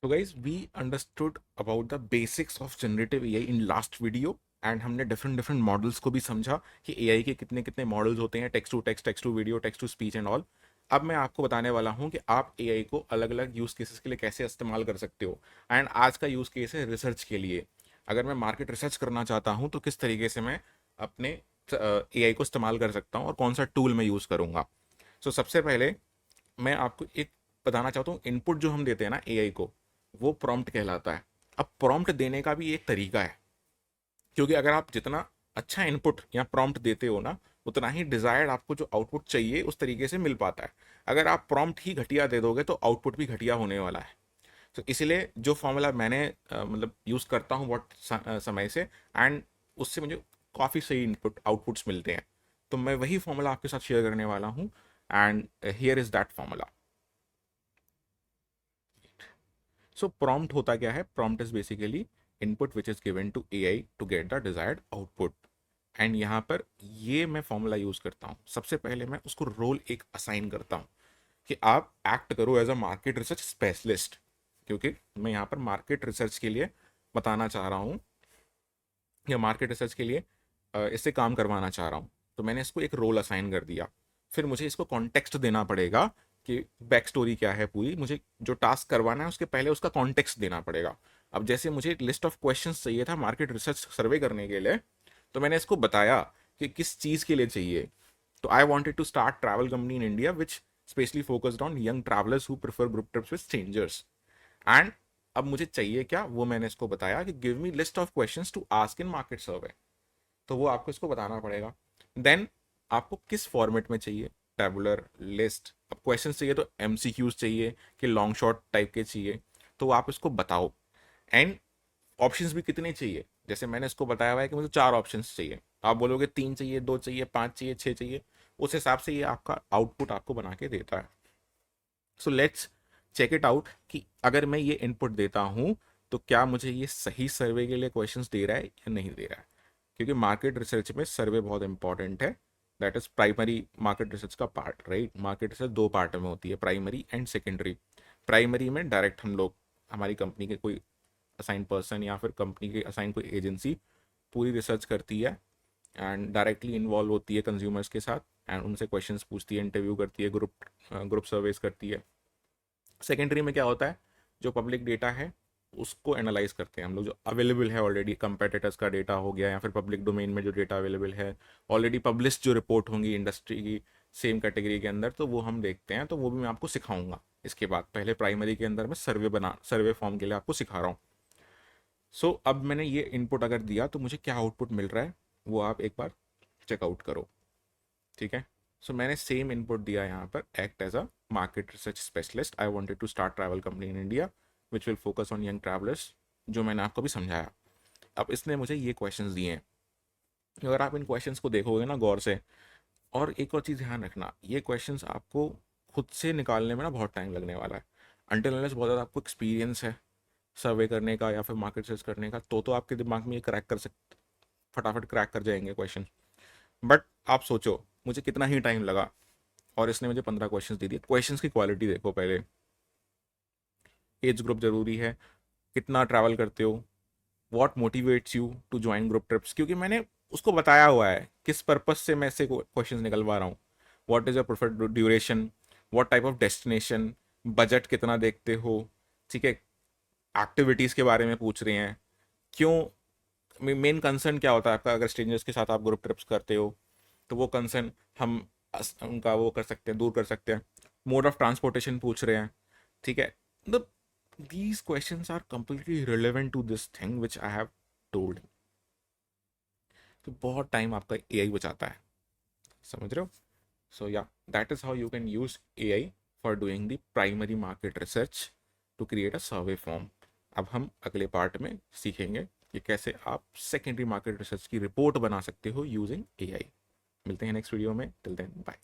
तो guys we understood about the basics of generative AI in last video and हमने different different models को भी समझा कि एआई के कितने कितने मॉडल्स होते हैं, text to text, text to video, text to speech and all. अब मैं आपको बताने वाला हूं कि आप एआई को अलग अलग यूज केसेस के लिए कैसे इस्तेमाल कर सकते हो। एंड आज का यूज केस है रिसर्च के लिए। अगर मैं मार्केट रिसर्च करना चाहता हूं तो किस तरीके से मैं अपने एआई को इस्तेमाल कर सकता हूं और कौन सा टूल मैं यूज करूंगा। सो सबसे पहले मैं आपको एक बताना चाहता हूँ, इनपुट जो हम देते हैं ना एआई को, वो प्रॉम्प्ट कहलाता है। अब प्रॉम्प्ट देने का भी एक तरीका है, क्योंकि अगर आप जितना अच्छा इनपुट या प्रॉम्प्ट देते हो ना, उतना ही डिजायर्ड आपको जो आउटपुट चाहिए उस तरीके से मिल पाता है। अगर आप प्रॉम्प्ट ही घटिया दे दोगे तो आउटपुट भी घटिया होने वाला है। तो इसीलिए जो फॉर्मूला मैंने मतलब यूज़ करता हूँ बहुत समय से, एंड उससे मुझे काफ़ी सही इनपुट आउटपुट्स मिलते हैं। तो मैं वही फॉर्मूला आपके साथ शेयर करने वाला हूँ, and here is that formula. So prompt होता क्या है? Prompt is basically input which is given to AI to get the desired output. And यहाँ पर ये मैं फॉर्मूला यूज करता हूँ। सबसे पहले मैं उसको रोल एक असाइन करता हूँ कि आप एक्ट करो as a market research specialist, क्योंकि मैं यहाँ पर मार्केट रिसर्च के लिए बताना चाह रहा हूँ या मार्केट रिसर्च के लिए इससे काम करवाना चाह रहा हूँ। तो मैंने इसको एक रोल असाइन कर दिया। फिर मुझे इसको कॉन्टेक्स्ट देना पड़ेगा कि बैक स्टोरी क्या है पूरी, मुझे जो टास्क करवाना है उसके पहले उसका कॉन्टेक्स्ट देना पड़ेगा। अब जैसे मुझे एक लिस्ट ऑफ क्वेश्चंस चाहिए था मार्केट रिसर्च सर्वे करने के लिए, तो मैंने इसको बताया कि किस चीज़ के लिए चाहिए। तो I wanted to start travel company in India which specially focused on young travellers who prefer group trips with strangers. And अब मुझे चाहिए क्या, वो मैंने इसको बताया कि give me list of questions to ask in market survey. तो वो आपको इसको बताना पड़ेगा। देन आपको किस फॉर्मेट में चाहिए, टेबुलर, लिस्ट। अब क्वेश्चन चाहिए तो एमसीक्यूज चाहिए कि लॉन्ग शॉर्ट टाइप के चाहिए, तो आप इसको बताओ। एंड ऑप्शंस भी कितने चाहिए, जैसे मैंने इसको बताया हुआ है कि मुझे 4 ऑप्शंस चाहिए, आप बोलोगे 3 चाहिए, 2 चाहिए, 5 चाहिए, 6 चाहिए, उस हिसाब से ये आपका आउटपुट आपको बना के देता है। So let's check it out कि अगर मैं ये इनपुट देता हूँ तो क्या मुझे ये सही सर्वे के लिए क्वेश्चंस दे रहा है या नहीं दे रहा है। क्योंकि मार्केट रिसर्च में सर्वे बहुत इंपॉर्टेंट है। That is primary market research का part, right. Market research 2 part में होती है, प्राइमरी एंड सेकेंडरी। प्राइमरी में डायरेक्ट हम लोग, हमारी कंपनी के कोई असाइन पर्सन या फिर कंपनी की असाइन कोई एजेंसी पूरी रिसर्च करती है एंड डायरेक्टली इन्वॉल्व होती है कंज्यूमर्स के साथ, एंड उनसे क्वेश्चंस पूछती है, इंटरव्यू करती है, ग्रुप सर्वेस करती है। सेकेंडरी में क्या होता है, जो पब्लिक डेटा है उसको एनालाइज करते हैं हम लोग, जो अवेलेबल है ऑलरेडी, कंपेटिटर्स का डेटा हो गया या फिर पब्लिक डोमेन में जो डेटा अवेलेबल है, ऑलरेडी पब्लिश जो रिपोर्ट होंगी इंडस्ट्री की सेम कैटेगरी के अंदर, तो वो हम देखते हैं। तो वो भी मैं आपको सिखाऊंगा इसके बाद। पहले प्राइमरी के अंदर मैं सर्वे फॉर्म के लिए आपको सिखा रहा हूँ। सो अब मैंने ये इनपुट अगर दिया तो मुझे क्या आउटपुट मिल रहा है वो आप एक बार चेकआउट करो, ठीक है। सो मैंने सेम इनपुट दिया यहाँ पर, act as a market research specialist, I wanted to start travel company in India which will focus on young travellers, जो मैंने आपको भी समझाया। अब इसने मुझे ये क्वेश्चंस दिए हैं। अगर आप इन क्वेश्चंस को देखोगे ना गौर से, और एक और चीज़ ध्यान रखना, ये क्वेश्चंस आपको खुद से निकालने में ना बहुत टाइम लगने वाला है। अनटिल अनलेस बहुत ज़्यादा आपको एक्सपीरियंस है सर्वे करने का या फिर मार्केट रिसर्च करने का, तो आपके दिमाग में ये क्रैक कर सकते, फटाफट क्रैक कर जाएंगे क्वेश्चन। बट आप सोचो मुझे कितना ही टाइम लगा, और इसने मुझे 15 क्वेश्चंस दे दिए। क्वेश्चंस की क्वालिटी देखो पहले, एज ग्रुप जरूरी है, कितना ट्रैवल करते हो, what motivates you to join group trips, क्योंकि मैंने उसको बताया हुआ है किस पर्पज से मैं ऐसे क्वेश्चंस निकलवा रहा हूँ। What is your preferred duration, what type of destination, budget कितना देखते हो, ठीक है। एक्टिविटीज़ के बारे में पूछ रहे हैं, क्यों, मेन कंसर्न क्या होता है आपका अगर स्ट्रेंजर्स के साथ आप ग्रुप ट्रिप्स करते हो, तो वो कंसर्न हम उनका वो कर सकते हैं, दूर कर सकते हैं। मोड ऑफ ट्रांसपोर्टेशन पूछ रहे हैं, ठीक है। मतलब these questions are completely relevant to this thing which I have told। तो बहुत टाइम आपका एआई बचाता है, समझ रहे हो। So yeah, that is how you can use AI for doing the primary market research to create a survey form. अब हम अगले पार्ट में सीखेंगे कि कैसे आप सेकेंडरी मार्केट रिसर्च की रिपोर्ट बना सकते हो यूजिंग एआई। मिलते हैं नेक्स्ट वीडियो में, टिल देन बाय।